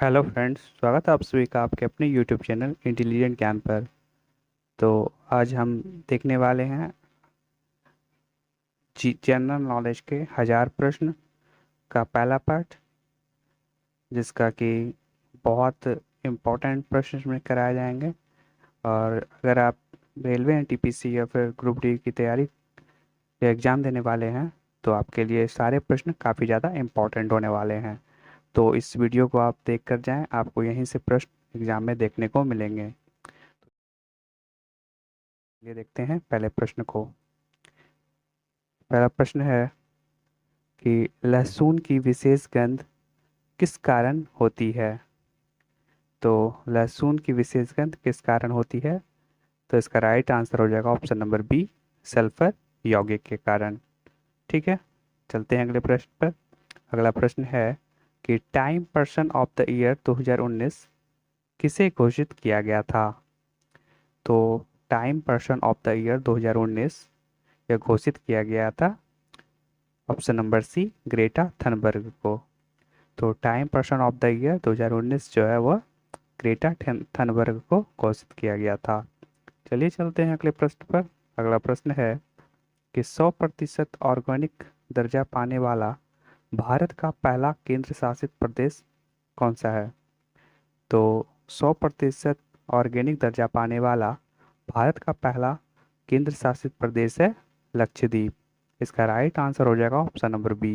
Hello friends, स्वागत है आप सभी का आपके अपने यूट्यूब चैनल इंटेलिजेंट ज्ञान पर। तो आज हम देखने वाले हैं जी जनरल नॉलेज के 1000 प्रश्न का पहला पार्ट, जिसका कि बहुत इम्पोर्टेंट प्रश्न इसमें कराए जाएंगे। और अगर आप रेलवे एनटीपीसी या फिर ग्रुप डी की तैयारी या एग्ज़ाम देने वाले हैं तो आपके लिए सारे प्रश्न काफ़ी ज़्यादा इम्पोर्टेंट होने वाले हैं। तो इस वीडियो को आप देख कर जाएं, आपको यहीं से प्रश्न एग्ज़ाम में देखने को मिलेंगे। ये देखते हैं पहले प्रश्न को। पहला प्रश्न है कि लहसुन की विशेष गंध किस कारण होती है। तो लहसुन की विशेष गंध किस कारण होती है, तो इसका राइट आंसर हो जाएगा ऑप्शन नंबर बी, सल्फर यौगिक के कारण। ठीक है, चलते हैं अगले प्रश्न पर। अगला प्रश्न है कि Time person of the year 2019 किसे घोषित किया गया था। तो Time person of the year 2019 यह घोषित किया गया था option number C, Greta Thunberg को। तो Time person of the year 2019 जो है वह ग्रेटा थनबर्ग को घोषित किया गया था। चलिए चलते हैं अगले प्रश्न पर। अगला प्रश्न है कि 100% ऑर्गेनिक दर्जा पाने वाला भारत का पहला केंद्र शासित प्रदेश कौन सा है। तो 100% ऑर्गेनिक दर्जा पाने वाला भारत का पहला केंद्र शासित प्रदेश है लक्षद्वीप। इसका राइट आंसर हो जाएगा ऑप्शन नंबर बी।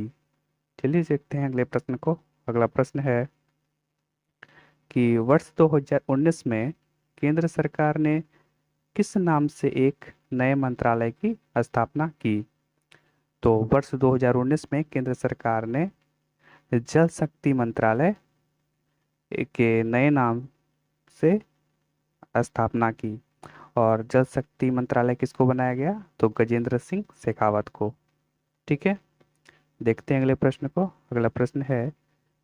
चलिए देखते हैं अगले प्रश्न को। अगला प्रश्न है कि वर्ष 2019 में केंद्र सरकार ने किस नाम से एक नए मंत्रालय की स्थापना की। तो वर्ष 2019 में केंद्र सरकार ने जल शक्ति मंत्रालय के नए नाम से स्थापना की। और जल शक्ति मंत्रालय किसको बनाया गया, तो गजेंद्र सिंह शेखावत को। ठीक है, देखते हैं अगले प्रश्न को। अगला प्रश्न है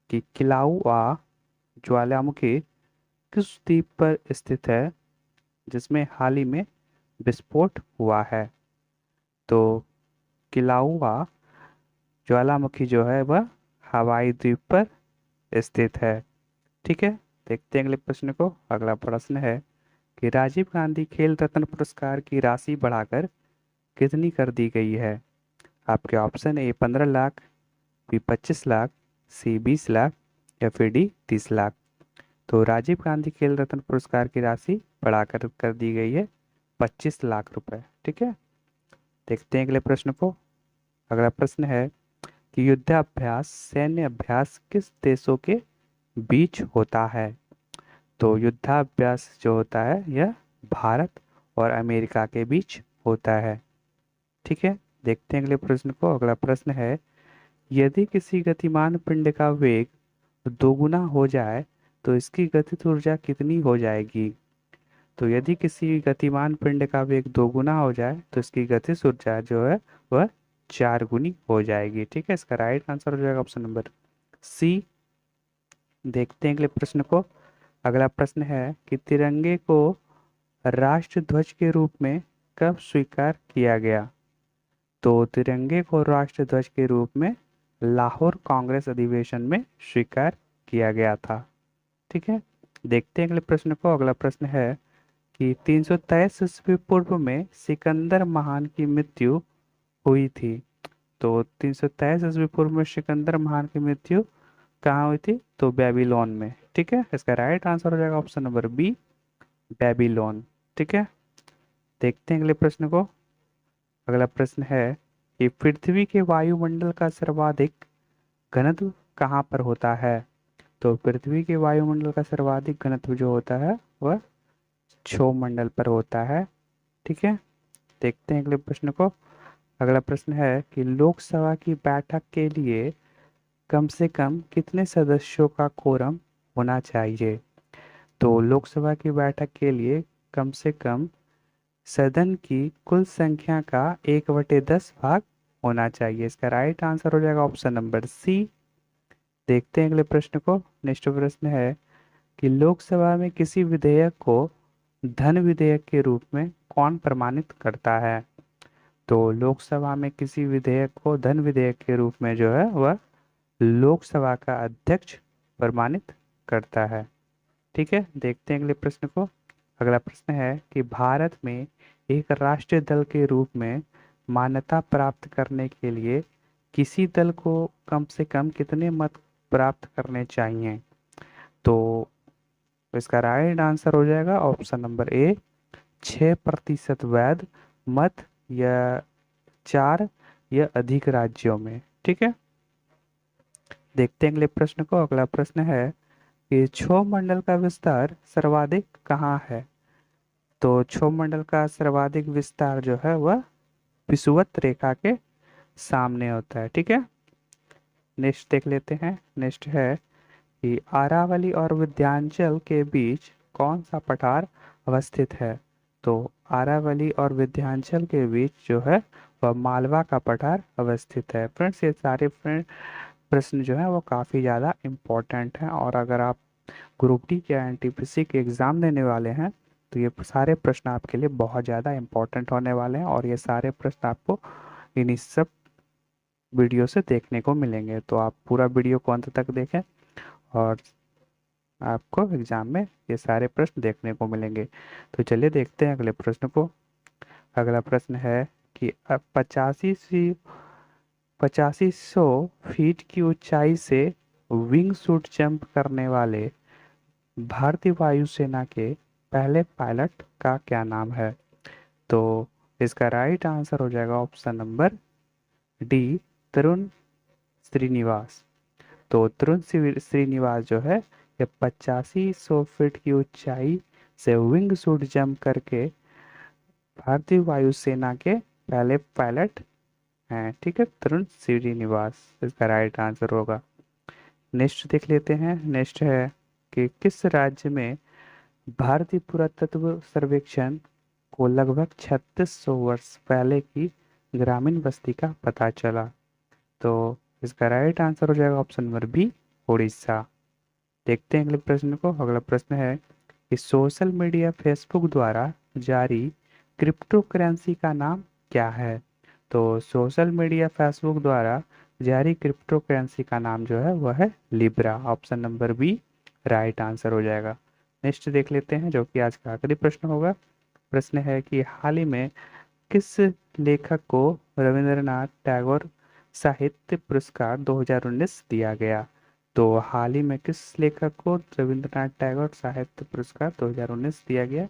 कि किलाउआ ज्वालामुखी किस द्वीप पर स्थित है जिसमें हाल ही में विस्फोट हुआ है। तो किलाउआ ज्वालामुखी जो है वह हवाई द्वीप पर स्थित है। ठीक है, देखते हैं अगले प्रश्न को। अगला प्रश्न है कि राजीव गांधी खेल रत्न पुरस्कार की राशि बढ़ाकर कितनी कर दी गई है। आपके option A 15 lakh, B 25 lakh, C 20 lakh या फिर डी 30 लाख। तो राजीव गांधी खेल रत्न पुरस्कार की राशि बढ़ाकर कर दी गई है 25 लाख रुपए। ठीक है, देखते हैं अगले प्रश्न को। अगला प्रश्न है कि युद्धाभ्यास सैन्य अभ्यास किस देशों के बीच होता है। तो युद्धाभ्यास जो होता है यह भारत और अमेरिका के बीच होता है। ठीक है, देखते हैं अगले प्रश्न को। अगला प्रश्न है यदि किसी गतिमान पिंड का वेग दोगुना हो जाए तो इसकी गतिज ऊर्जा कितनी हो जाएगी। तो यदि किसी गतिमान पिंड का वेग दोगुना हो जाए तो इसकी गतिज ऊर्जा जो है वह 4 गुनी हो जाएगी। ठीक है, इसका राइट आंसर हो जाएगा ऑप्शन नंबर सी। देखते हैं अगले प्रश्न को। अगला प्रश्न है कि तिरंगे को राष्ट्र ध्वज के रूप में कब स्वीकार किया गया। तो तिरंगे को राष्ट्र ध्वज के रूप में लाहौर कांग्रेस अधिवेशन में स्वीकार किया गया था। ठीक है, देखते हैं अगले प्रश्न को। अगला प्रश्न है कि 323 ईस्वी पूर्व में सिकंदर महान की मृत्यु हुई थी। तो 323 ईस्वी पूर्व में सिकंदर महान की मृत्यु कहाँ हुई थी, तो बेबीलोन में। ठीक है, इसका राइट आंसर हो जाएगा ऑप्शन नंबर बी, बेबीलोन। ठीक है, देखते हैं अगले प्रश्न को। अगला प्रश्न है कि पृथ्वी के वायुमंडल का सर्वाधिक घनत्व कहाँ पर होता है। तो पृथ्वी के वायुमंडल का सर्वाधिक घनत्व जो होता है वह क्षोमंडल पर होता है। ठीक है, देखते हैं अगले प्रश्न को। अगला प्रश्न है कि लोकसभा की बैठक के लिए कम से कम कितने सदस्यों का कोरम होना चाहिए। तो लोकसभा की बैठक के लिए कम से कम सदन की कुल संख्या का 1/10 भाग होना चाहिए। इसका राइट आंसर हो जाएगा ऑप्शन नंबर सी। देखते हैं अगले प्रश्न को। नेक्स्ट प्रश्न है कि लोकसभा में किसी विधेयक को धन विधेयक के रूप में कौन प्रमाणित करता है। तो लोकसभा में किसी विधेयक को धन विधेयक के रूप में जो है वह लोकसभा का अध्यक्ष प्रमाणित करता है। ठीक है, देखते हैं अगले प्रश्न को। अगला प्रश्न है कि भारत में एक राष्ट्रीय दल के रूप में मान्यता प्राप्त करने के लिए किसी दल को कम से कम कितने मत प्राप्त करने चाहिए? तो इसका राइट आंसर हो जाएगा ऑप्शन नंबर ए, 6% वैध मत, या 4 या अधिक राज्यों में। ठीक है, देखते हैं अगले प्रश्न को। अगला प्रश्न है कि क्षोभ मंडल का विस्तार सर्वाधिक कहाँ है? तो क्षोभ मंडल का सर्वाधिक विस्तार जो है वह विषुवत रेखा के सामने होता है। ठीक है, नेक्स्ट देख लेते हैं। नेक्स्ट है कि अरावली और विंध्याचल के बीच कौन सा पठार अवस्थित है? तो अरावली और विंध्याचल के बीच जो है वह मालवा का पठार अवस्थित है। फ्रेंड्स, ये सारे प्रश्न जो है वो काफ़ी ज़्यादा इम्पोर्टेंट हैं, और अगर आप ग्रुप डी या एनटीपीसी के एग्ज़ाम देने वाले हैं तो ये सारे प्रश्न आपके लिए बहुत ज़्यादा इम्पोर्टेंट होने वाले हैं, और ये सारे प्रश्न आपको इन्हीं सब वीडियो से देखने को मिलेंगे। तो आप पूरा वीडियो को अंत तक देखें और आपको एग्जाम में ये सारे प्रश्न देखने को मिलेंगे। तो चलिए देखते हैं अगले प्रश्न को। अगला प्रश्न है कि अब 8500 फीट की ऊंचाई से विंग सूट जंप करने वाले भारतीय वायुसेना के पहले पायलट का क्या नाम है? तो इसका राइट आंसर हो जाएगा ऑप्शन नंबर डी, तरुण श्रीनिवास। तो तरुण श्रीनिवास जो है ये 8500 फीट की ऊंचाई से विंग सूट जंप करके भारतीय वायुसेना के पहले पायलट हैं। ठीक है, तरुण श्रीनिवास इसका राइट आंसर होगा। नेक्स्ट देख लेते हैं। नेक्स्ट है कि किस राज्य में भारतीय पुरातत्व सर्वेक्षण को लगभग 3600 वर्ष पहले की ग्रामीण बस्ती का पता चला? तो इसका राइट आंसर हो जाएगा ऑप्शन नंबर बी, उड़ीसा। देखते हैं अगले प्रश्न को। अगला प्रश्न है कि सोशल मीडिया फेसबुक द्वारा जारी क्रिप्टो करेंसी का नाम क्या है? तो सोशल मीडिया फेसबुक द्वारा जारी क्रिप्टो करेंसी का नाम जो है वह है Libra. Option number B right answer हो जाएगा। नेक्स्ट देख लेते हैं, जो कि आज का आखिरी प्रश्न होगा। प्रश्न है कि हाल ही में किस लेखक को रविंद्रनाथ टैगोर साहित्य पुरस्कार 2019 दिया गया? तो हाल ही में किस लेखक को रविंद्रनाथ टैगोर साहित्य पुरस्कार 2019 दिया गया?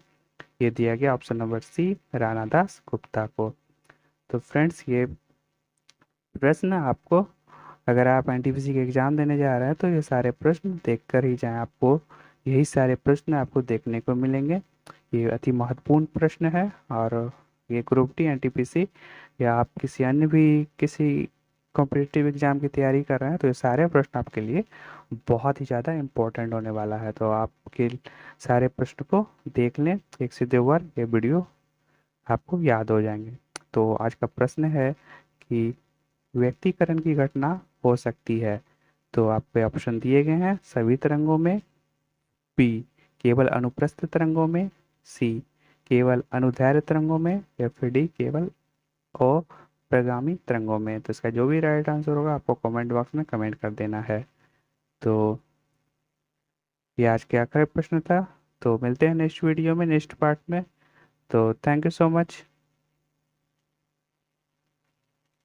ये दिया गया ऑप्शन नंबर सी, रानादास गुप्ता को। तो फ्रेंड्स, ये प्रश्न आपको, अगर आप एनटीपीसी के एग्जाम देने जा रहे हैं तो ये सारे प्रश्न देख कर ही जाएं। आपको यही सारे प्रश्न आपको देखने को मिलेंगे। ये अति महत्वपूर्ण प्रश्न है, और ये ग्रुप डी, एनटीपीसी या आप किसी अन्य भी किसी कॉम्पिटिटिव एग्जाम की तैयारी कर रहे हैं तो ये सारे प्रश्न आपके लिए बहुत ही ज़्यादा इम्पोर्टेंट होने वाला है। तो आपके सारे प्रश्न को देख लें, एक से 2 बार ये वीडियो आपको याद हो जाएंगे। तो आज का प्रश्न है कि व्यक्तिकरण की घटना हो सकती है। तो आपके ऑप्शन दिए गए हैं सभी तरंगों में, बी केवल अनुप्रस्थ तरंगों में, सी केवल अनुदैर्ध्य तरंगों में, या फिर डी केवल अप्रगामी तरंगों में। तो इसका जो भी राइट आंसर होगा आपको कमेंट बॉक्स में कमेंट कर देना है। तो ये आज के आखिरी प्रश्न था। तो मिलते हैं नेक्स्ट वीडियो में, नेक्स्ट पार्ट में। तो थैंक यू सो मच।